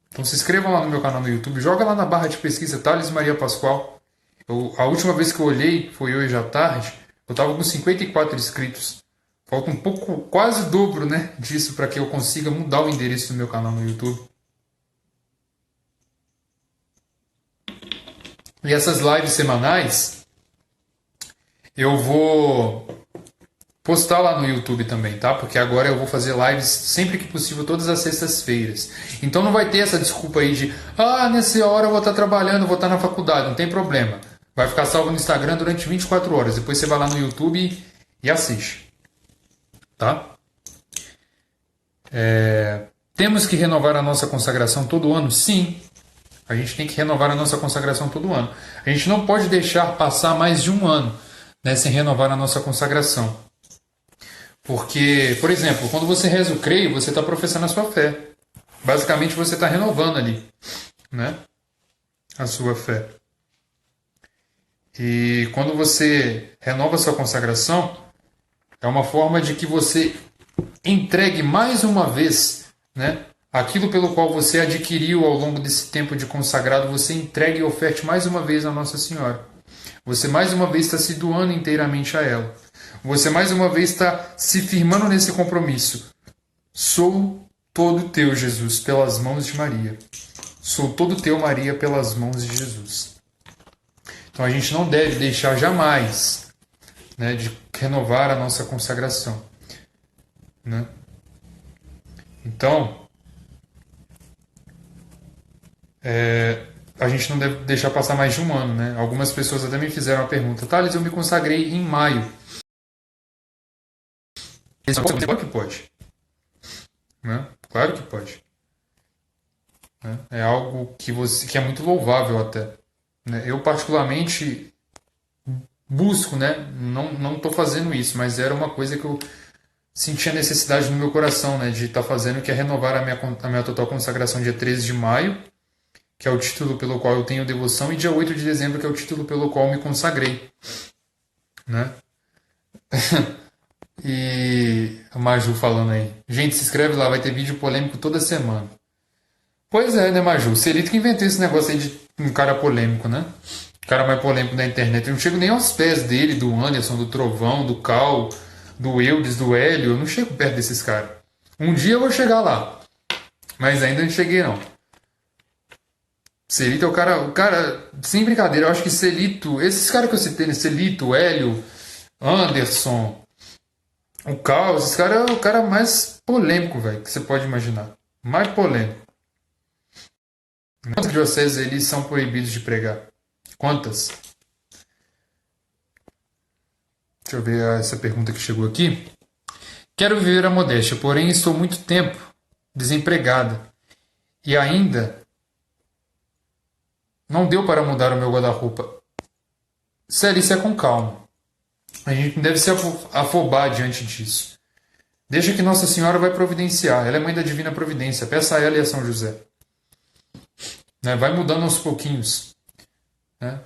A: Então se inscrevam lá no meu canal no YouTube, joga lá na barra de pesquisa Thales Maria Pascoal. A última vez que eu olhei, foi hoje à tarde, eu estava com 54 inscritos. Falta um pouco, quase o dobro, né, disso para que eu consiga mudar o endereço do meu canal no YouTube. E essas lives semanais, eu vou postar lá no YouTube também, tá? Porque agora eu vou fazer lives sempre que possível, todas as sextas-feiras. Então não vai ter essa desculpa aí de, nessa hora eu vou estar trabalhando, vou estar na faculdade, não tem problema. Vai ficar salvo no Instagram durante 24 horas. Depois você vai lá no YouTube e assiste. Tá? Temos que renovar a nossa consagração todo ano? Sim. A gente tem que renovar a nossa consagração todo ano. A gente não pode deixar passar mais de um ano, né, sem renovar a nossa consagração. Porque, por exemplo, quando você reza o creio, você está professando a sua fé. Basicamente, você está renovando ali, né, a sua fé. E quando você renova a sua consagração, é uma forma de que você entregue mais uma vez, né, aquilo pelo qual você adquiriu ao longo desse tempo de consagrado, você entregue e oferte mais uma vez a Nossa Senhora. Você mais uma vez está se doando inteiramente a ela. Você mais uma vez está se firmando nesse compromisso. Sou todo teu, Jesus, pelas mãos de Maria. Sou todo teu, Maria, pelas mãos de Jesus. Então a gente não deve deixar jamais, né, de renovar a nossa consagração, né? Então, a gente não deve deixar passar mais de um ano, né? Algumas pessoas até me fizeram a pergunta, Thales, eu me consagrei em maio. Claro que pode, né? Claro que pode. Né? É algo que é muito louvável até. Né? Eu particularmente busco, né? Não estou fazendo isso, mas era uma coisa que eu sentia necessidade no meu coração, né? De estar fazendo, que é renovar a minha total consagração dia 13 de maio, que é o título pelo qual eu tenho devoção, e dia 8 de dezembro, que é o título pelo qual eu me consagrei. Né? E a Maju falando aí. Gente, se inscreve lá, vai ter vídeo polêmico toda semana. Pois é, né, Maju? Celito que inventou esse negócio aí de um cara polêmico, né? O cara mais polêmico da internet. Eu não chego nem aos pés dele, do Anderson, do Trovão, do Cal, do Eudes, do Hélio. Eu não chego perto desses caras. Um dia eu vou chegar lá. Mas ainda não cheguei, não. Celito é o cara, sem brincadeira, eu acho que Celito, esses caras que eu citei, né? Celito, Hélio, Anderson, o Cal, esses caras é o cara mais polêmico, velho, que você pode imaginar. Mais polêmico. Quantas dioceses eles são proibidos de pregar? Quantas? Deixa eu ver essa pergunta que chegou aqui. Quero viver a modéstia, porém estou muito tempo desempregada e ainda não deu para mudar o meu guarda-roupa. Sério, isso é com calma. A gente não deve se afobar diante disso. Deixa que Nossa Senhora vai providenciar. Ela é mãe da divina providência. Peça a ela e a São José. Né? Vai mudando aos pouquinhos. Né?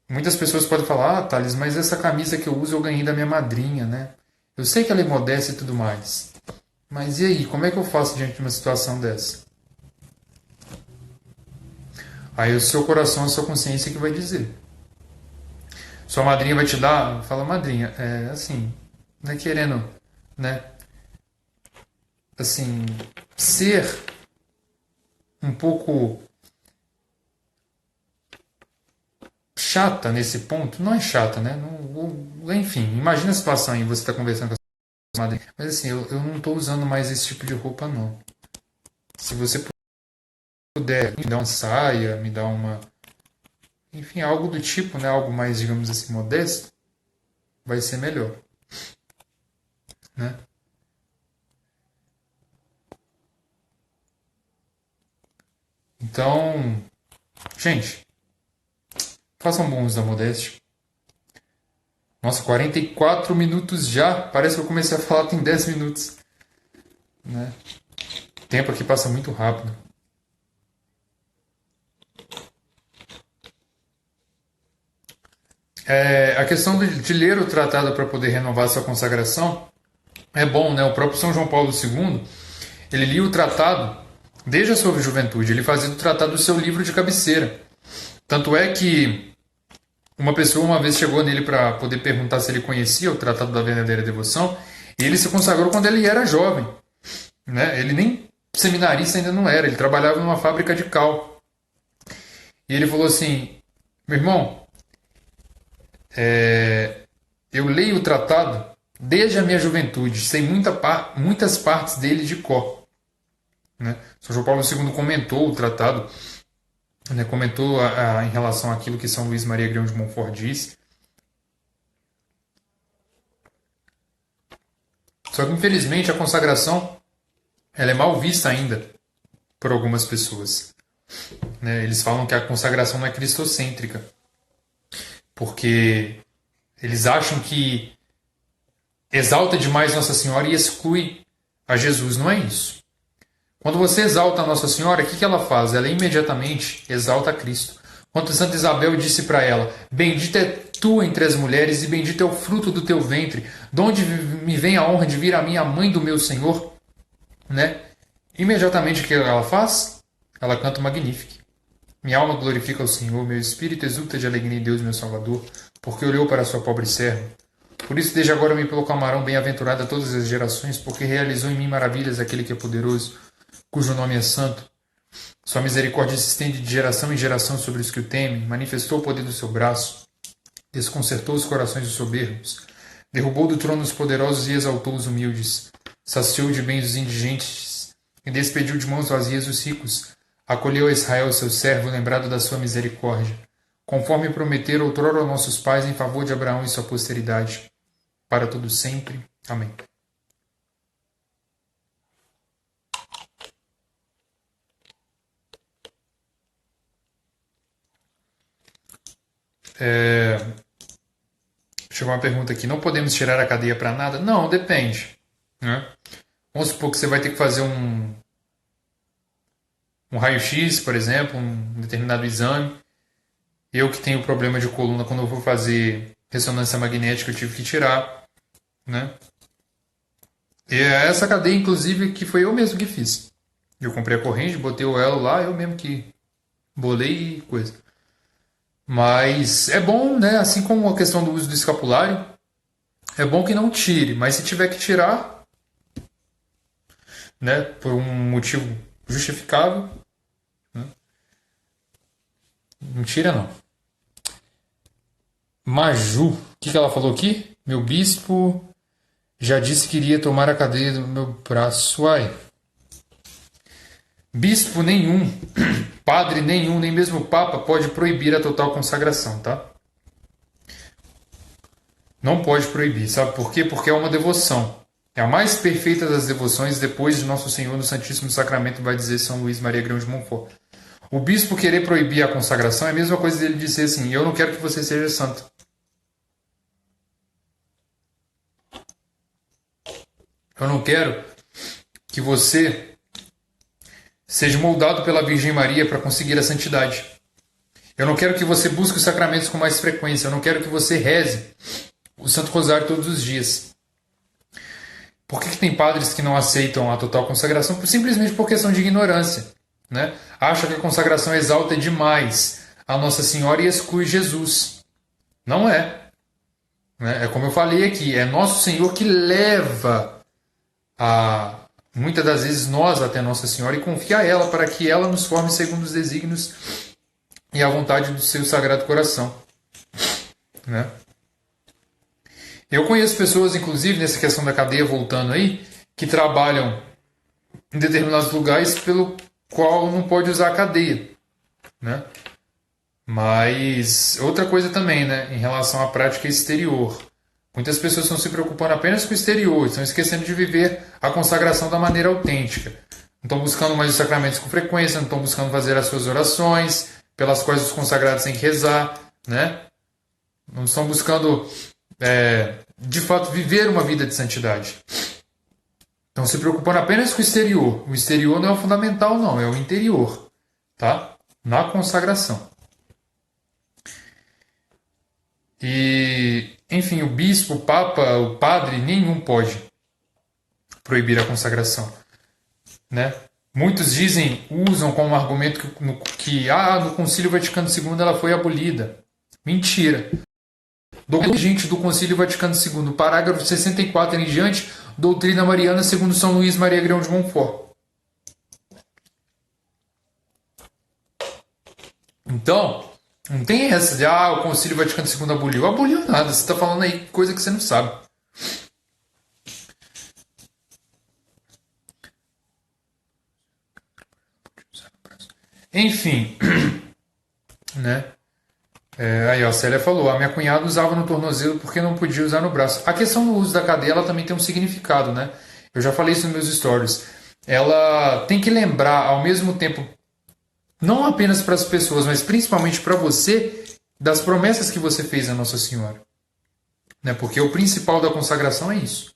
A: Muitas pessoas podem falar, Thales, mas essa camisa que eu uso eu ganhei da minha madrinha, né? Eu sei que ela é modesta e tudo mais. Mas e aí, como é que eu faço diante de uma situação dessa? Aí o seu coração, a sua consciência que vai dizer. Sua madrinha vai te dar, fala, madrinha, assim, não é querendo, né? Assim, ser um pouco chata nesse ponto, não é chata, né? Enfim, imagina a situação aí, você está conversando com a sua madrinha. Mas assim, eu não estou usando mais esse tipo de roupa, não. Se você puder me dar uma saia, me dar uma... Enfim, algo do tipo, né? Algo mais, digamos assim, modesto, vai ser melhor. Né? Então, gente, façam bom uso da modéstia. Nossa, 44 minutos já. Parece que eu comecei a falar tem 10 minutos. Né? O tempo aqui passa muito rápido. A questão de ler o tratado para poder renovar sua consagração é bom, né? O próprio São João Paulo II, ele lia o tratado desde a sua juventude. Ele fazia do tratado o seu livro de cabeceira. Tanto é que uma pessoa uma vez chegou nele para poder perguntar se ele conhecia o Tratado da Verdadeira Devoção, e ele se consagrou quando ele era jovem. Né? Ele nem seminarista ainda não era, ele trabalhava numa fábrica de cal. E ele falou assim: meu irmão, eu leio o tratado desde a minha juventude, sei muitas partes dele de cor. Né? São João Paulo II comentou o tratado, né? Comentou em relação àquilo que São Luís Maria Grão de Montfort diz. Só que, infelizmente, a consagração ela é mal vista ainda por algumas pessoas. Né? Eles falam que a consagração não é cristocêntrica, porque eles acham que exalta demais Nossa Senhora e exclui a Jesus. Não é isso. Quando você exalta a Nossa Senhora, o que ela faz? Ela imediatamente exalta a Cristo. Quando Santa Isabel disse para ela: bendita é tu entre as mulheres e bendito é o fruto do teu ventre, de onde me vem a honra de vir a mim, a mãe do meu Senhor. Né? Imediatamente o que ela faz? Ela canta o Magnificat. Minha alma glorifica o Senhor, meu espírito exulta de alegria em Deus, meu Salvador, porque olhou para a sua pobre serva. Por isso, desde agora me proclamarão bem-aventurada todas as gerações, porque realizou em mim maravilhas aquele que é poderoso, cujo nome é santo. Sua misericórdia se estende de geração em geração sobre os que o temem, manifestou o poder do seu braço, desconcertou os corações dos soberbos, derrubou do trono os poderosos e exaltou os humildes, saciou de bens os indigentes e despediu de mãos vazias os ricos, acolheu a Israel, seu servo, lembrado da sua misericórdia, conforme prometeram outrora aos nossos pais em favor de Abraão e sua posteridade, para todo sempre. Amém. Chegou uma pergunta aqui: não podemos tirar a cadeia para nada? Não, depende. Né? Vamos supor que você vai ter que fazer um raio-x, por exemplo, um determinado exame. Eu que tenho problema de coluna, quando eu vou fazer ressonância magnética, eu tive que tirar. Né? E é essa cadeia, inclusive, que foi eu mesmo que fiz. Eu comprei a corrente, botei o elo lá, eu mesmo que bolei e coisa. Mas é bom, né? Assim como a questão do uso do escapulário, é bom que não tire, mas se tiver que tirar, né, por um motivo justificável, né, não tira não. Maju, o que ela falou aqui? Meu bispo já disse que iria tomar a cadeia do meu braço. Uai. Bispo nenhum, padre nenhum, nem mesmo o Papa pode proibir a total consagração, tá? Não pode proibir, sabe por quê? Porque é uma devoção. É a mais perfeita das devoções depois de Nosso Senhor no Santíssimo Sacramento, vai dizer São Luís Maria Grão de Montfort. O bispo querer proibir a consagração é a mesma coisa dele dizer assim: eu não quero que você seja santo. Eu não quero que você seja moldado pela Virgem Maria para conseguir a santidade. Eu não quero que você busque os sacramentos com mais frequência. Eu não quero que você reze o Santo Rosário todos os dias. Por que tem padres que não aceitam a total consagração? Simplesmente por questão de ignorância. Né? Acha que a consagração exalta demais a Nossa Senhora e exclui Jesus. Não é. É como eu falei aqui, é Nosso Senhor que leva muitas das vezes nós até Nossa Senhora e confia a ela para que ela nos forme segundo os desígnios e a vontade do seu Sagrado Coração. Né? Eu conheço pessoas, inclusive, nessa questão da cadeia, voltando aí, que trabalham em determinados lugares pelo qual não pode usar a cadeia. Né? Mas outra coisa também, né, em relação à prática exterior. Muitas pessoas estão se preocupando apenas com o exterior, estão esquecendo de viver a consagração da maneira autêntica. Não estão buscando mais os sacramentos com frequência, não estão buscando fazer as suas orações, pelas quais os consagrados têm que rezar, né? Não estão buscando de fato, viver uma vida de santidade. Então, se preocupando apenas com o exterior. O exterior não é o fundamental, não, é o interior, tá? Na consagração. E, enfim, o bispo, o papa, o padre, nenhum pode proibir a consagração, né? Muitos usam como argumento que no Concílio Vaticano II ela foi abolida. Mentira. Do Concílio Vaticano II, parágrafo 64 em diante, doutrina mariana segundo São Luís Maria Grão de Montfort. Então, não tem essa de, o Concílio Vaticano II aboliu. Aboliu nada, você está falando aí coisa que você não sabe. Enfim, né? Aí, ó, a Célia falou, a minha cunhada usava no tornozelo porque não podia usar no braço. A questão do uso da cadeia, ela também tem um significado, né? Eu já falei isso nos meus stories. Ela tem que lembrar, ao mesmo tempo, não apenas para as pessoas, mas principalmente para você, das promessas que você fez a Nossa Senhora. Né? Porque o principal da consagração é isso.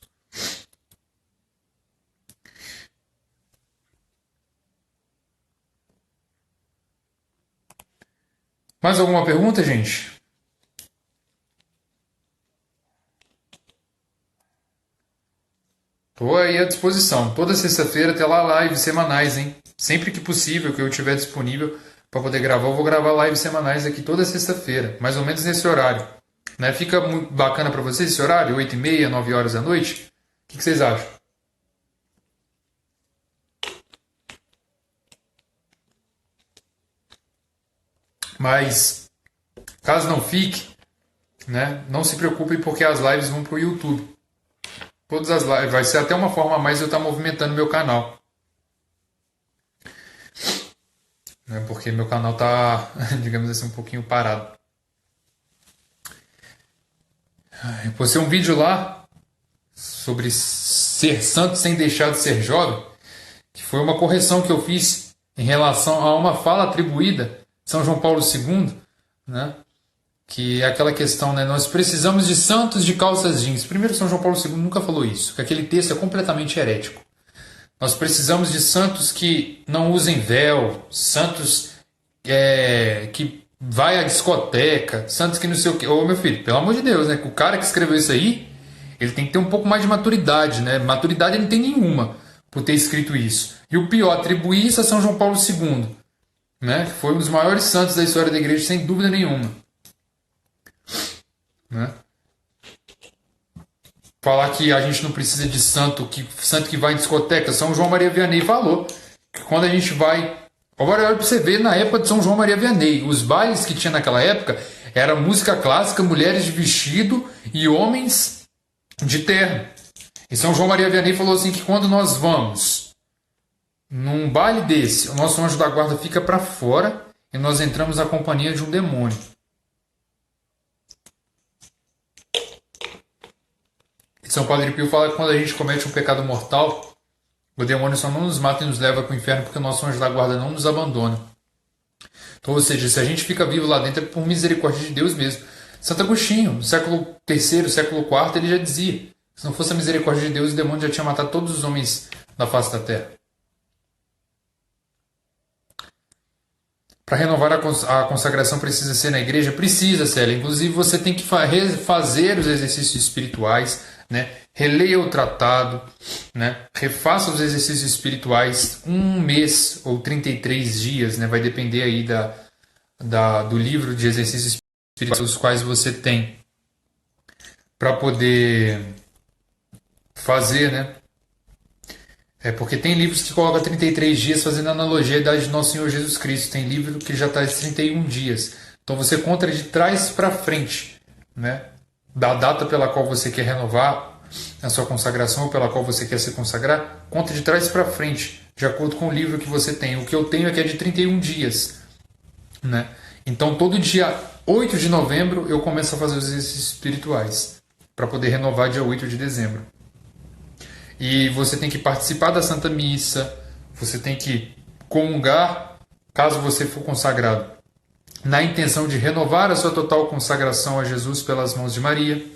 A: Mais alguma pergunta, gente? Estou aí à disposição. Toda sexta-feira tem lá lives semanais, hein? Sempre que possível, que eu estiver disponível para poder gravar, eu vou gravar lives semanais aqui toda sexta-feira, mais ou menos nesse horário. Né? Fica muito bacana para vocês esse horário? 8h30, 9 horas da noite? O que vocês acham? Mas, caso não fique, né, não se preocupem porque as lives vão para o YouTube. Todas as lives, vai ser até uma forma a mais de eu estar movimentando meu canal. Né, porque meu canal está, digamos assim, um pouquinho parado. Eu postei um vídeo lá sobre ser santo sem deixar de ser jovem, que foi uma correção que eu fiz em relação a uma fala atribuída a São João Paulo II, né? Que é aquela questão, né? Nós precisamos de santos de calças jeans. Primeiro, São João Paulo II nunca falou isso, que aquele texto é completamente herético. Nós precisamos de santos que não usem véu, santos que vai à discoteca, santos que não sei o quê. Ô, meu filho, pelo amor de Deus, né? O cara que escreveu isso aí, ele tem que ter um pouco mais de maturidade, né? Maturidade ele não tem nenhuma por ter escrito isso. E o pior, atribuir isso a São João Paulo II, né? Que foi um dos maiores santos da história da igreja, sem dúvida nenhuma. Né? Falar que a gente não precisa de santo que vai em discoteca. São João Maria Vianney falou que quando a gente vai... Agora olha para você ver, na época de São João Maria Vianney, os bailes que tinha naquela época era música clássica, mulheres de vestido e homens de terno. E São João Maria Vianney falou assim que quando nós vamos num baile desse, o nosso anjo da guarda fica para fora e nós entramos na companhia de um demônio. São Padre Pio fala que quando a gente comete um pecado mortal, o demônio só não nos mata e nos leva para o inferno porque o nosso anjo da guarda não nos abandona. Então, ou seja, se a gente fica vivo lá dentro é por misericórdia de Deus mesmo. Santo Agostinho, no século III, século IV, ele já dizia: se não fosse a misericórdia de Deus, o demônio já tinha matado todos os homens da face da terra. Para renovar a consagração precisa ser na igreja? Precisa, Célia. Inclusive você tem que fazer os exercícios espirituais, né? Releia o tratado, né? Refaça os exercícios espirituais 1 mês ou 33 dias, né? Vai depender aí do livro de exercícios espirituais os quais você tem para poder fazer, né? Porque tem livros que colocam 33 dias fazendo analogia à idade de Nosso Senhor Jesus Cristo. Tem livro que já está de 31 dias. Então você conta de trás para frente, né? Da data pela qual você quer renovar a sua consagração ou pela qual você quer se consagrar, conta de trás para frente, de acordo com o livro que você tem. O que eu tenho aqui é de 31 dias, né? Então todo dia 8 de novembro eu começo a fazer os exercícios espirituais para poder renovar dia 8 de dezembro. E você tem que participar da Santa Missa, você tem que comungar, caso você for consagrado, na intenção de renovar a sua total consagração a Jesus pelas mãos de Maria,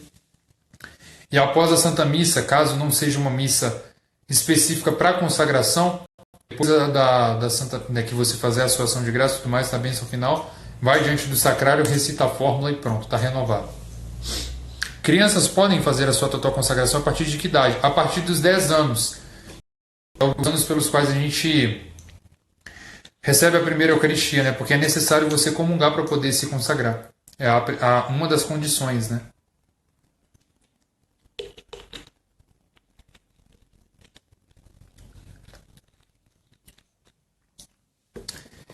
A: E após a Santa Missa, caso não seja uma missa específica para consagração, depois da Santa, né, que você fazer a sua ação de graça e tudo mais, na bênção final, vai diante do sacrário, recita a fórmula e pronto, está renovado. Crianças podem fazer a sua total consagração a partir de que idade? A partir dos 10 anos. Os anos pelos quais a gente recebe a primeira Eucaristia, né? Porque é necessário você comungar para poder se consagrar. É uma das condições, né?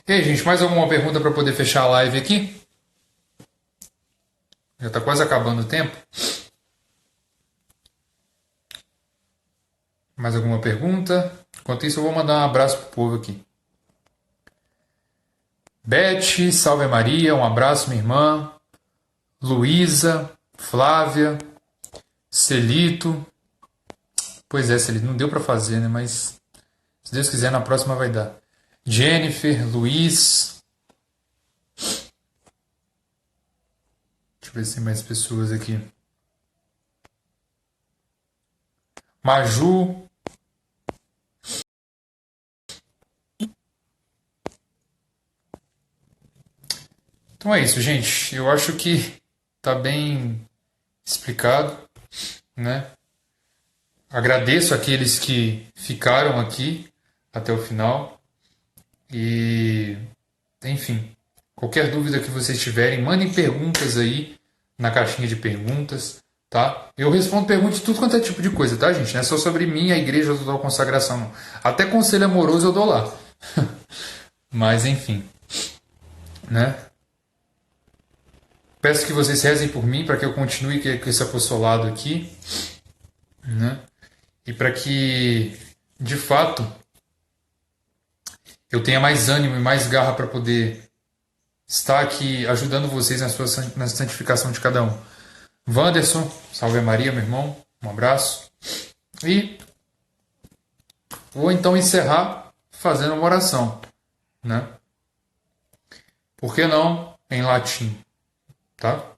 A: E aí, gente, mais alguma pergunta para poder fechar a live aqui? Já está quase acabando o tempo. Mais alguma pergunta? Enquanto isso, eu vou mandar um abraço pro povo aqui. Beth, salve Maria, um abraço, minha irmã. Luísa, Flávia, Celito. Pois é, Celito, não deu para fazer, né? Mas se Deus quiser, na próxima vai dar. Jennifer, Luiz. Deixa eu ver se tem mais pessoas aqui. Maju. Então é isso, gente. Eu acho que tá bem explicado, né? Agradeço aqueles que ficaram aqui até o final. E, enfim, qualquer dúvida que vocês tiverem, mandem perguntas aí na caixinha de perguntas, tá? Eu respondo perguntas de tudo quanto é tipo de coisa, tá, gente? Não é só sobre mim, a igreja, a total consagração, não. Até conselho amoroso eu dou lá. Mas, enfim, né? Peço que vocês rezem por mim para que eu continue com esse apostolado aqui, né? E para que, de fato, eu tenha mais ânimo e mais garra para poder estar aqui ajudando vocês na santificação de cada um. Wanderson, salve Maria, meu irmão, um abraço. E vou então encerrar fazendo uma oração, né? Por que não em latim, tá?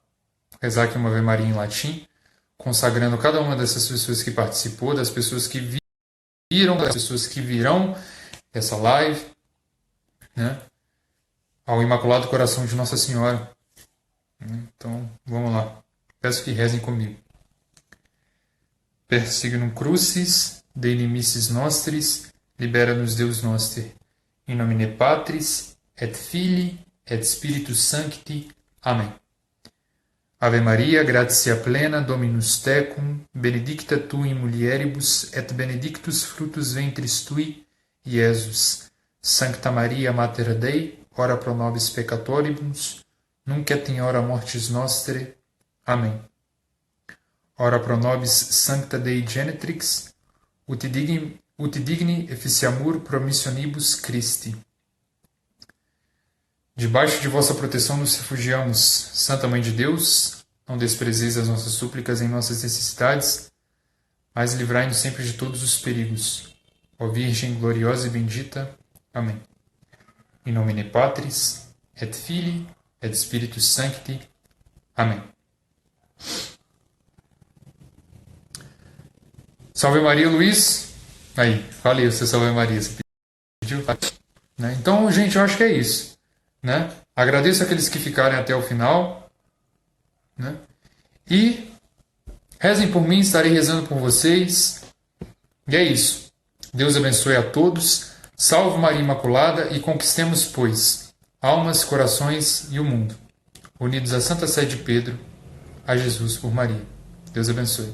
A: Rezar aqui uma Ave Maria em latim, consagrando cada uma dessas pessoas que participou, das pessoas que viram, das pessoas que virão essa live, né? Ao Imaculado Coração de Nossa Senhora. Então, vamos lá. Peço que rezem comigo. Per signum crucis, de inimicis nostris, libera-nos Deus noster. In nomine Patris, et Filii, et Spiritus Sancti. Amém. Ave Maria, gratia plena, Dominus tecum, benedicta tu in mulieribus, et benedictus fructus ventris tui, Iesus. Sancta Maria, Mater Dei, ora pro nobis peccatoribus, nunc et in hora mortis nostre. Amém. Ora pro nobis Sancta Dei Genetrix, ut digni efficiamur promissionibus Christi. Debaixo de vossa proteção nos refugiamos, Santa Mãe de Deus, não desprezeis as nossas súplicas em nossas necessidades, mas livrai-nos sempre de todos os perigos. Ó Virgem gloriosa e bendita. Amém. In nomine Patris, et Filii, et Spiritus Sancti. Amém. Salve Maria, Luiz. Aí, falei o seu Salve Maria. Você pediu? Né? Então, gente, eu acho que é isso. Né? Agradeço aqueles que ficarem até o final. Né? E rezem por mim, estarei rezando por vocês. E é isso. Deus abençoe a todos. Salve Maria Imaculada e conquistemos, pois, almas, corações e o mundo, unidos à Santa Sé de Pedro, a Jesus por Maria. Deus abençoe.